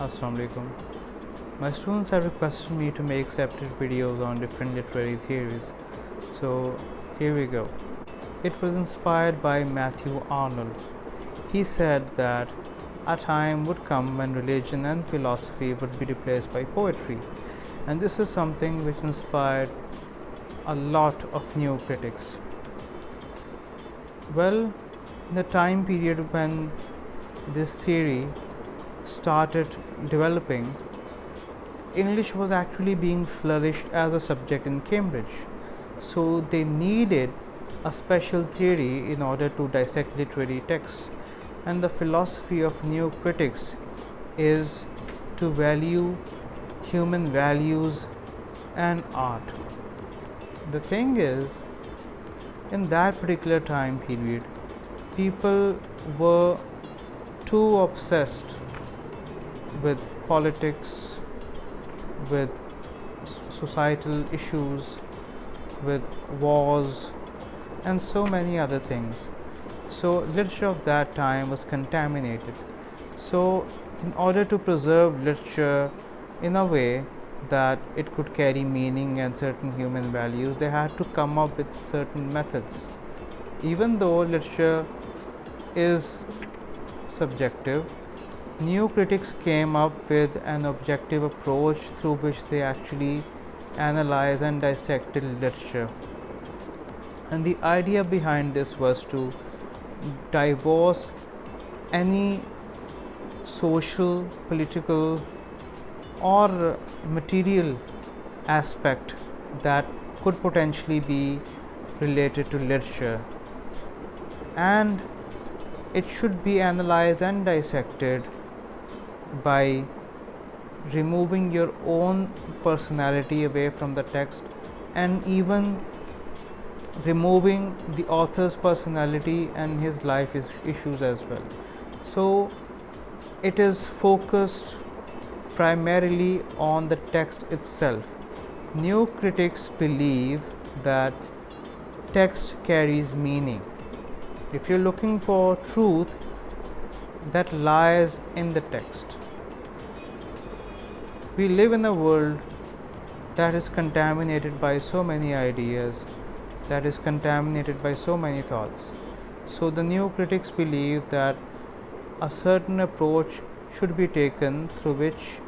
Assalamu alaikum. My students have requested me to make separate videos on different literary theories. So here we go. It was inspired by Matthew Arnold. He said that a time would come when religion and philosophy would be replaced by poetry. And this is something which inspired a lot of new critics. Well, in the time period when this theory started developing, English was actually being flourished as a subject in Cambridge. So they needed a special theory in order to dissect literary texts. And the philosophy of new critics is to value human values and art. The thing is, in that particular time period, people were too obsessed with politics, with societal issues, with wars, and so many other things. So literature of that time was contaminated. So in order to preserve literature in a way that it could carry meaning and certain human values, they had to come up with certain methods. Even though literature is subjective, new critics came up with an objective approach through which they actually analyzed and dissected literature. And the idea behind this was to divorce any social, political, or material aspect that could potentially be related to literature, and it should be analyzed and dissected by removing your own personality away from the text, and even removing the author's personality and his life issues as well. So it is focused primarily on the text itself. New critics believe that text carries meaning. If you're looking for truth, that lies in the text. We live in a world that is contaminated by so many ideas, that is contaminated by so many thoughts. So the new critics believe that a certain approach should be taken through which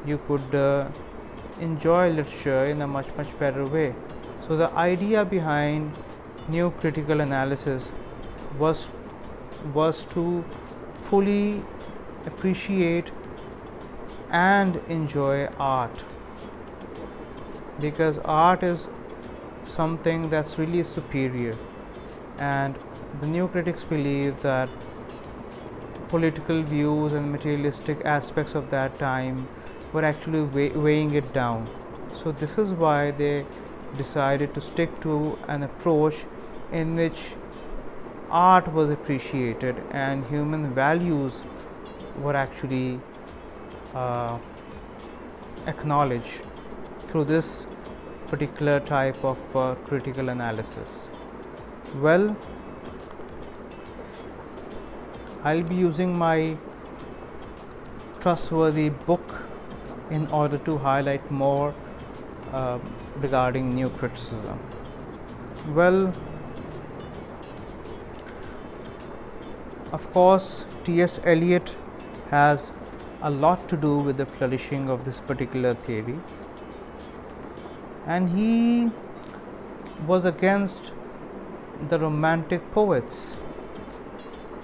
you could enjoy literature in a much better way. So the idea behind new critical analysis was to fully appreciate and enjoy art, because art is something that's really superior, and the new critics believe that political views and materialistic aspects of that time were actually weighing it down. So this is why they decided to stick to an approach in which art was appreciated and human values were actually acknowledged through this particular type of critical analysis. Well, I'll be using my trustworthy book in order to highlight more regarding new criticism. Well, of course, T.S. Eliot has a lot to do with the flourishing of this particular theory, and he was against the romantic poets.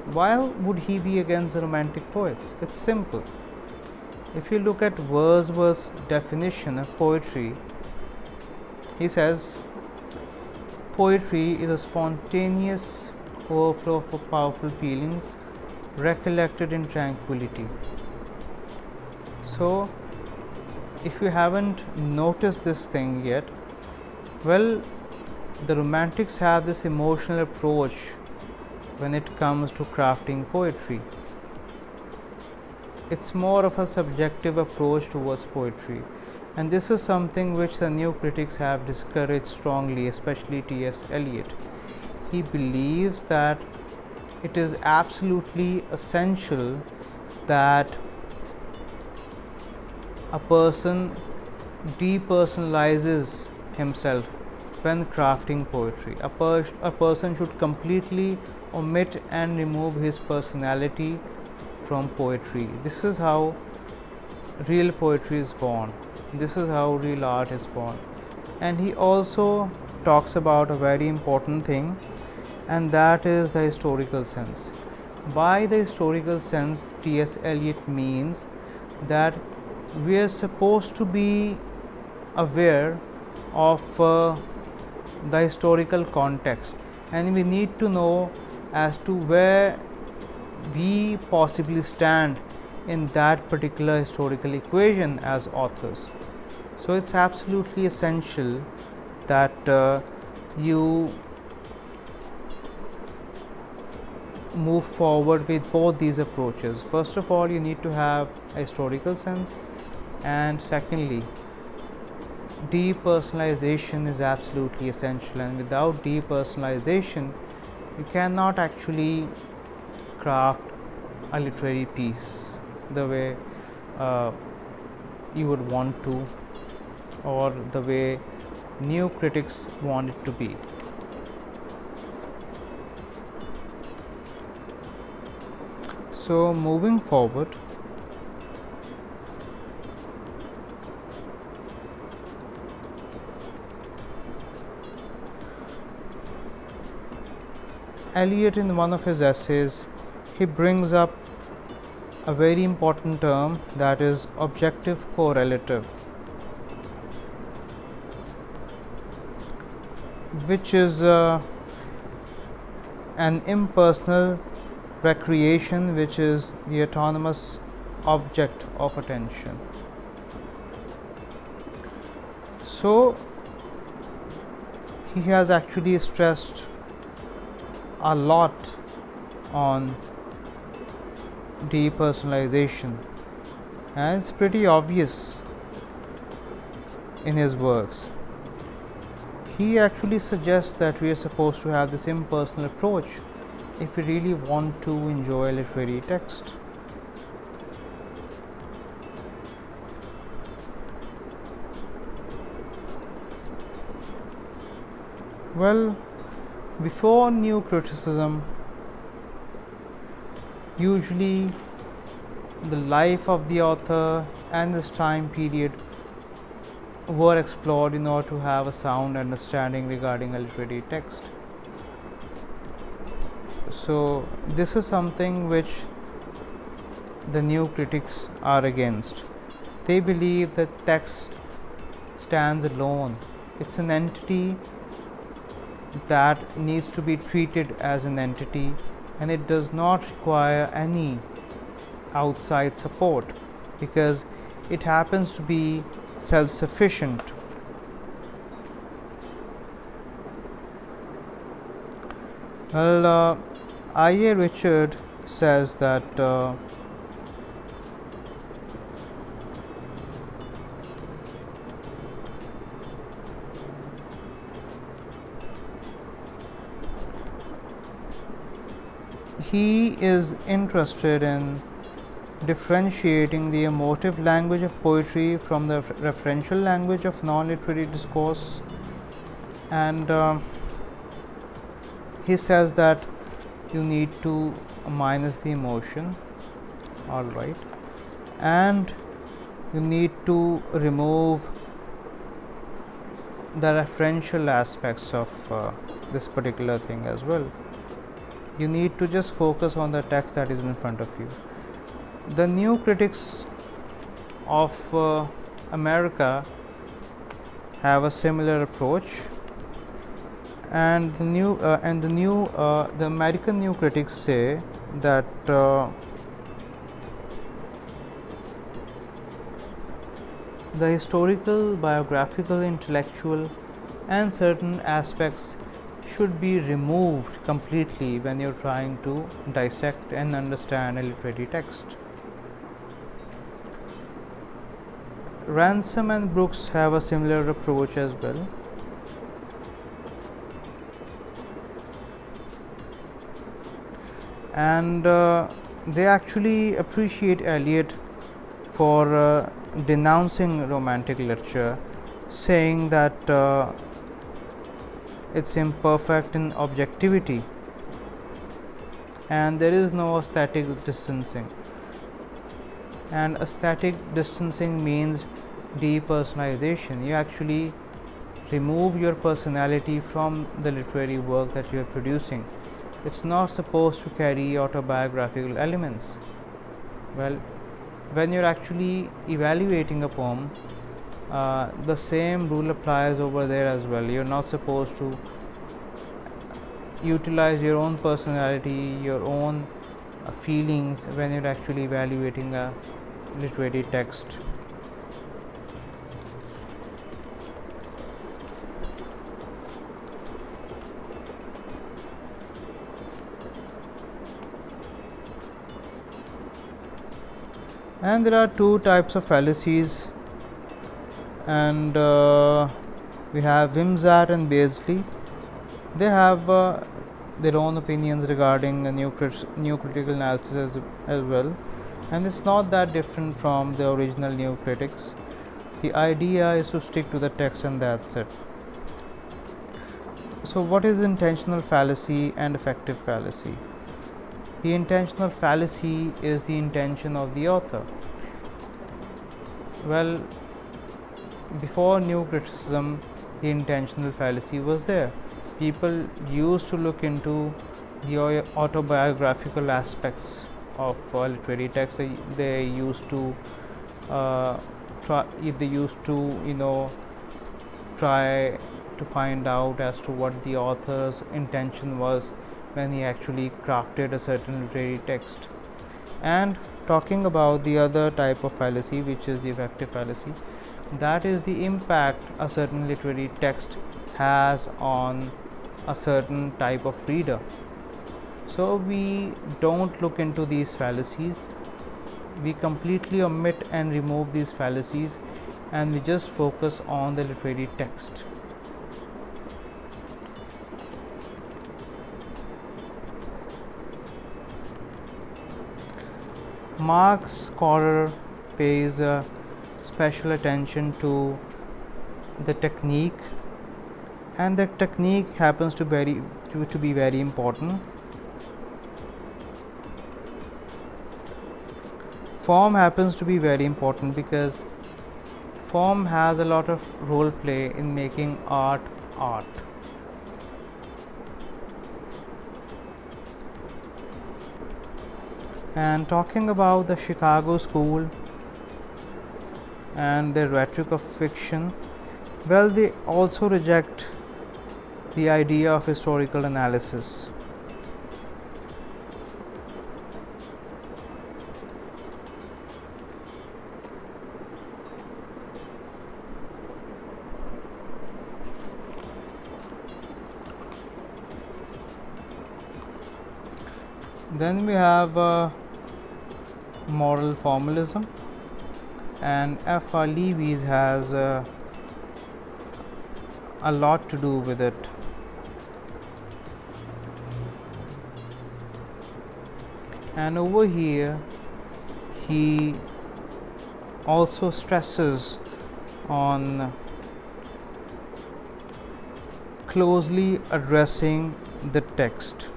Why would he be against the romantic poets? It's simple. If you look at Wordsworth's definition of poetry, he says, poetry is a spontaneous overflow of powerful feelings recollected in tranquility. So if you haven't noticed this thing yet, well, the romantics have this emotional approach when it comes to crafting poetry. It's more of a subjective approach towards poetry, and this is something which the new critics have discouraged strongly, especially T.S. Eliot. He believes that it is absolutely essential that A person depersonalizes himself when crafting poetry. A person should completely omit and remove his personality from poetry. This is how real poetry is born. This is how real art is born. And he also talks about a very important thing, and that is the historical sense. By the historical sense, T.S. Eliot means that we are supposed to be aware of the historical context, and we need to know as to where we possibly stand in that particular historical equation as authors. So it's absolutely essential that you move forward with both these approaches. First of all, you need to have a historical sense, and secondly, depersonalization is absolutely essential, and without depersonalization you cannot actually craft a literary piece the way you would want to, or the way new critics want it to be. So moving forward, Eliot, in one of his essays, he brings up a very important term, that is objective correlative, which is an impersonal recreation which is the autonomous object of attention. So he has actually stressed a lot on depersonalization, and it's pretty obvious in his works. He actually suggests that we are supposed to have this impersonal approach if we really want to enjoy literary text. Well, before new criticism, usually the life of the author and this time period were explored in order to have a sound understanding regarding a literary text. So this is something which the new critics are against. They believe that text stands alone. It's an entity that needs to be treated as an entity, and it does not require any outside support because it happens to be self-sufficient. Well, I.A. Richard says that he is interested in differentiating the emotive language of poetry from the referential language of non-literary discourse, and he says that you need to minus the emotion, all right, and you need to remove the referential aspects of this particular thing as well. You need to just focus on the text that is in front of you. The new critics of America have a similar approach, and the American new critics say that the historical, biographical, intellectual, and certain aspects should be removed completely when you're trying to dissect and understand a literary text. Ransom and Brooks have a similar approach as well. And they actually appreciate Eliot for denouncing romantic literature, saying that it's imperfect in objectivity and there is no aesthetic distancing. And aesthetic distancing means depersonalization. You actually remove your personality from the literary work that you are producing. It's not supposed to carry autobiographical elements. Well, when you're actually evaluating a poem, the same rule applies over there as well. You're not supposed to utilize your own personality, your own feelings when you're actually evaluating a literary text. And there are two types of fallacies, and we have Wimsatt and Beasley. They have their own opinions regarding new critical analysis as well, and it's not that different from the original new critics. The idea is to stick to the text and that's it. So what is intentional fallacy and effective fallacy? The intentional fallacy is the intention of the author. Well, before new criticism, the intentional fallacy was there. People used to look into the autobiographical aspects of literary text. They used to try to find out as to what the author's intention was when he actually crafted a certain literary text. And talking about the other type of fallacy, which is the effective fallacy, that is the impact a certain literary text has on a certain type of reader. So we don't look into these fallacies, we completely omit and remove these fallacies, and we just focus on the literary text. Mark Scorer pays special attention to the technique, and the technique happens to be very important. Form happens to be very important because form has a lot of role play in making art. And talking about the Chicago School and the rhetoric of fiction, well, they also reject the idea of historical analysis. Then we have moral formalism, and F.R. Leavies has a lot to do with it. And over here he also stresses on closely addressing the text,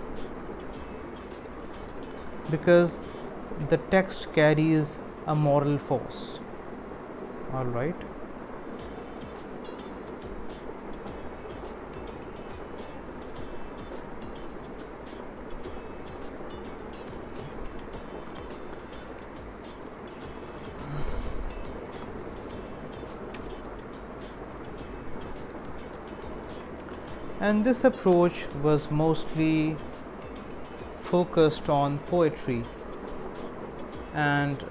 because the text carries a moral force. All right. And this approach was mostly focused on poetry and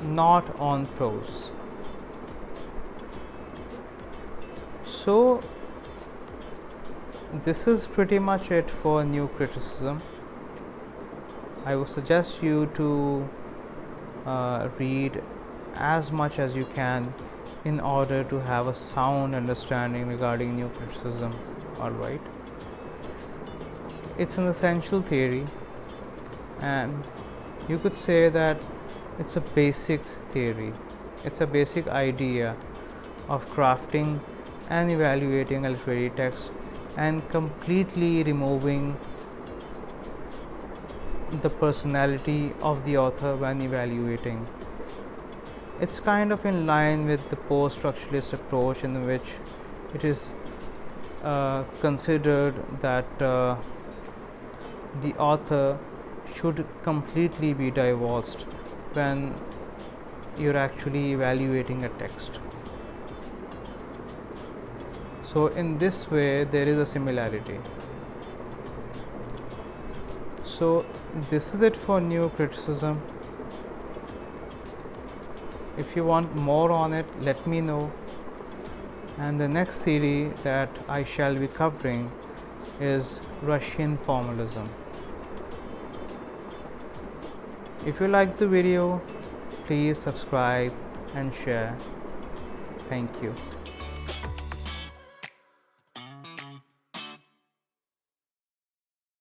not on prose. So this is pretty much it for new criticism. I would suggest you to read as much as you can in order to have a sound understanding regarding new criticism. All right. It's an essential theory, and you could say that it's a basic theory. It's a basic idea of crafting and evaluating a literary text and completely removing the personality of the author when evaluating. It's kind of in line with the post-structuralist approach, in which it is considered that the author should completely be divorced when you're actually evaluating a text. So in this way there is a similarity. So this is it for new criticism. If you want more on it, let me know. And the next series that I shall be covering is Russian formalism. If you like the video, please subscribe and share. Thank you.